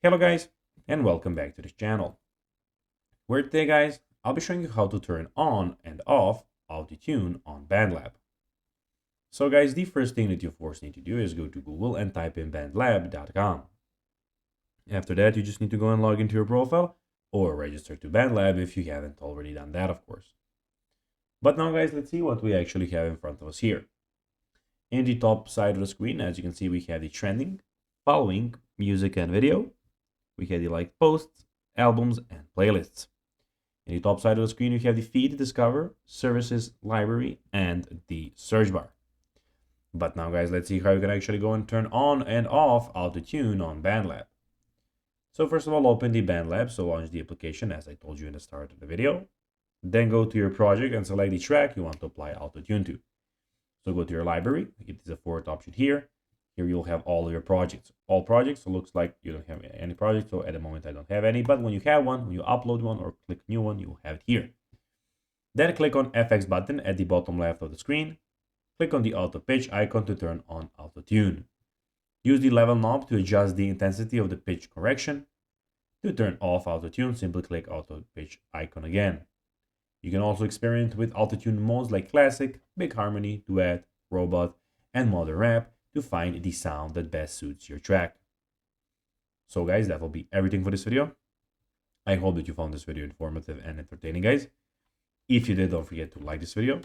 Hello guys, and welcome back to this channel. Where today guys, I'll be showing you how to turn on and off Autotune on Bandlab. So guys, the first thing that you of course need to do is go to Google and type in bandlab.com. After that, you just need to go and log into your profile or register to Bandlab if you haven't already done that, of course. But now guys, let's see what we actually have in front of us here. In the top side of the screen, as you can see, we have the trending, following, music and video. We have the liked posts, albums, and playlists. In the top side of the screen, you have the feed, discover, services, library, and the search bar. But now guys, let's see how you can actually go and turn on and off Autotune on Bandlab. So first of all, open the Bandlab, so launch the application as I told you in the start of the video. Then go to your project and select the track you want to apply Autotune to. So go to your library, it is the fourth option here. Here you'll have all your projects. All projects, so it looks like you don't have any project. So at the moment I don't have any, but when you have one, when you upload one or click new one, you will have it here. Then click on FX button at the bottom left of the screen. Click on the auto pitch icon to turn on Autotune. Use the level knob to adjust the intensity of the pitch correction. To turn off Autotune, simply click auto pitch icon again. You can also experiment with Autotune modes like Classic, Big Harmony, Duet, Robot, and Modern Rap to find the sound that best suits your track. So guys, that will be everything for this video. I hope that you found this video informative and entertaining, guys. If you did, don't forget to like this video,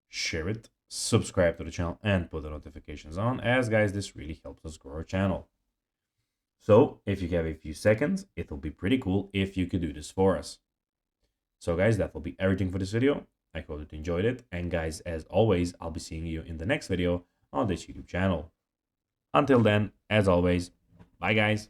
share it, subscribe to the channel, and put the notifications on, as guys, this really helps us grow our channel. So if you have a few seconds, it will be pretty cool if you could do this for us. So guys, that will be everything for this video. I hope that you enjoyed it. And guys, as always, I'll be seeing you in the next video on this YouTube channel. Until then, as always, bye guys.